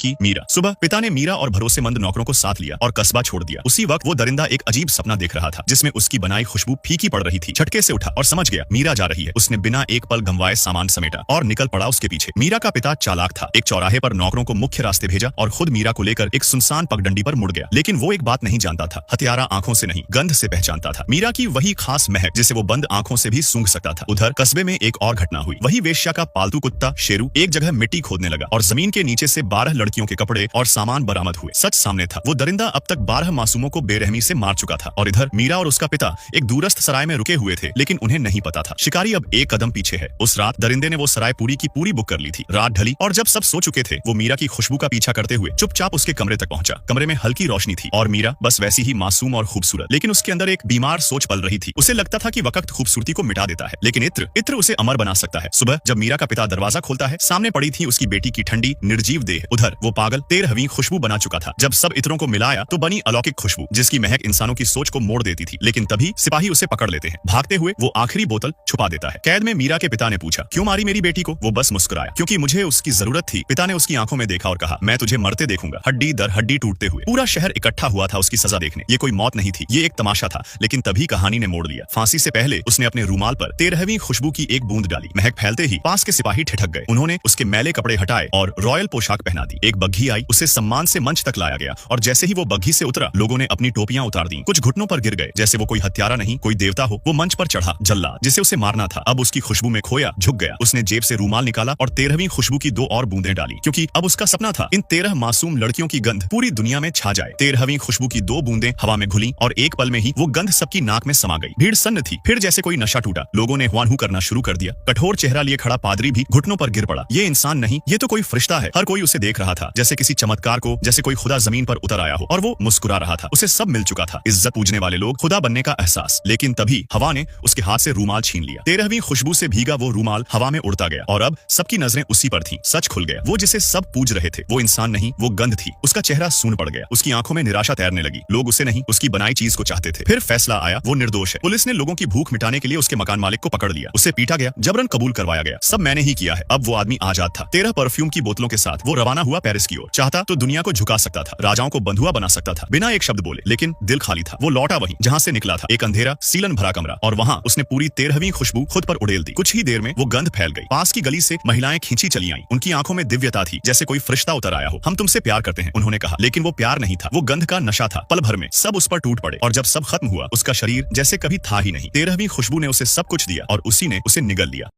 की मीरा। सुबह पिता ने मीरा और भरोसेमंद नौकरों को साथ लिया और कस्बा छोड़ दिया। उसी वक्त वो दरिंदा एक अजीब सपना देख रहा था जिसमें उसकी बनाई खुशबू फीकी पड़ रही थी। झटके से उठा और समझ गया मीरा जा रही है। उसने बिना एक पल गंवाए सामान समेटा और निकल पड़ा उसके पीछे। मीरा का पिता चालाक था। एक चौराहे पर नौकरों को मुख्य रास्ते भेजा और खुद मीरा को लेकर एक सुनसान पगडंडी पर मुड़ गया। लेकिन वो एक बात नहीं जानता था, हथियारा आंखों से नहीं गंध से पहचानता था। मीरा की वही खास महक जिसे वो बंद आंखों से भी सूंघ सकता था। उधर कस्बे में एक और घटना हुई। वही वेश्या का पालतू कुत्ता शेरू एक जगह मिट्टी खोदने लगा और जमीन के नीचे से 12 लड़कियों के कपड़े और सामान बरामद हुए। सच सामने था, वो दरिंदा अब तक 12 मासूमों को बेरहमी से मार चुका था। और इधर मीरा और उसका पिता एक दूरस्थ सराय में रुके हुए थे, लेकिन उन्हें नहीं पता था शिकारी अब एक कदम पीछे है। उस रात दरिंदे ने वो सराय पूरी की पूरी बुक कर ली थी। रात ढली और जब सब सो चुके थे, वो मीरा की खुशबू का पीछा करते हुए चुपचाप उसके कमरे तक पहुंचा। कमरे में हल्की रोशनी थी और मीरा बस वैसी ही मासूम और खूबसूरत, लेकिन उसके अंदर एक बीमार सोच पल रही थी। उसे लगता था कि वक्त खूबसूरती को मिटा देता है, लेकिन इत्र उसे अमर बना सकता है। सुबह जब मीरा का पिता दरवाजा खोलता है, सामने पड़ी थी उसकी बेटी की ठंडी निर्जीव देह। उधर वो पागल 13वीं खुशबू बना चुका था। जब सब इत्रों को मिलाया तो बनी अलौकिक खुशबू जिसकी महक इंसानों की सोच को मोड़ देती थी। लेकिन तभी सिपाही उसे पकड़ लेते हैं। भागते हुए वो आखिरी बोतल छुपा देता है। कैद में मीरा के पिता ने पूछा, क्यों मारी मेरी बेटी को? वो बस मुस्कुराया, क्योंकि मुझे उसकी जरूरत थी। पिता ने उसकी आंखों में देखा और कहा, मैं तुझे मरते देखूंगा। हड्डी दर हड्डी टूटते हुए पूरा शहर इकट्ठा हुआ था उसकी सजा देखने। ये कोई मौत नहीं थी, ये एक तमाशा था। लेकिन तभी कहानी ने मोड़ लिया। फांसी से पहले उसने अपने रूमाल पर 13वीं खुशबू की एक बूंद डाली। महक फैलते ही पास के सिपाही ठिठक गए। उन्होंने उसके मैले कपड़े हटाए और रॉयल पोशाक पहना दी। एक बग्घी आई, उसे सम्मान से मंच तक लाया गया और जैसे ही वो बग्घी से उतरा, लोगों ने अपनी टोपियां उतार दी। कुछ घुटनों पर गिर गए जैसे वो कोई हत्यारा नहीं, कोई देवता हो। वो मंच पर चढ़ा, जल्लाद जिसे उसे मारना था अब उसकी खुशबू में खोया, झुक गया। उसने जेब से रूमाल निकाला और 13वीं खुशबू की 2 और बूंदें डाली, क्योंकि अब उसका सपना था इन 13 मासूम लड़कियों की गंध पूरी दुनिया में छा जाए। 13वीं खुशबू की 2 बूंदें हवा में घुली और एक पल में ही वो गंध सबकी नाक में समा गई। भीड़ सन्न थी। फिर जैसे कोई नशा टूटा, लोगों ने हुआन हू करना शुरू कर दिया। कठोर चेहरा लिए खड़ा पादरी भी घुटनों पर गिर पड़ा। ये इंसान नहीं, ये तो कोई फरिश्ता है। हर कोई उसे देख रहा था जैसे किसी चमत्कार को, जैसे कोई खुदा जमीन पर उतर आया हो। और वो मुस्कुरा रहा था। उसे सब मिल चुका था, इज्जत पूजने वाले लोग, खुदा बनने का एहसास। लेकिन तभी हवा ने उसके हाथ से रूमाल छीन लिया। 13वीं खुशबू से भीगा वो रूमाल हवा में उड़ता गया और अब सबकी नजरें उसी पर थीं। सच खुल गया। वो जिसे सब पूज रहे थे वो इंसान नहीं, वो गंध थी। उसका चेहरा सून पड़ गया। उसकी आंखों में निराशा तैरने लगी। लोग उसे नहीं, उसकी बनाई चीज को चाहते थे। फिर फैसला आया, वो निर्दोष है। पुलिस ने लोगों की भूख मिटाने के लिए उसके मकान मालिक को पकड़ लिया। उसे पीटा गया, जबरन कबूल करवाया गया, सब मैंने ही किया है। अब वो आदमी आजाद था। 13 परफ्यूम की बोतलों के साथ वो रवाना हुआ पेरिस की ओर। चाहता तो दुनिया को झुका सकता था, राजाओं को बंधुआ बना सकता था, बिना एक शब्द बोले। लेकिन दिल खाली था। वो लौटा वहीं जहां से निकला था, एक अंधेरा सीलन भरा कमरा, और वहां उसने पूरी 13वीं खुशबू खुद पर उड़ेल दी। कुछ ही देर में वो गंध फैल गई। पास की गली से महिलाएं खींची चली आईं। उनकी आंखों में दिव्यता थी, जैसे कोई फरिश्ता उतर आया हो। हम तुमसे प्यार करते हैं, उन्होंने कहा। लेकिन वो प्यार नहीं था, वो गंध का नशा था। पल भर में सब उस पर टूट पड़े और जब सब खत्म हुआ, उसका शरीर जैसे कभी था ही नहीं। 13वीं खुशबू ने उसे सब कुछ दिया और उसी ने उसे निगल लिया।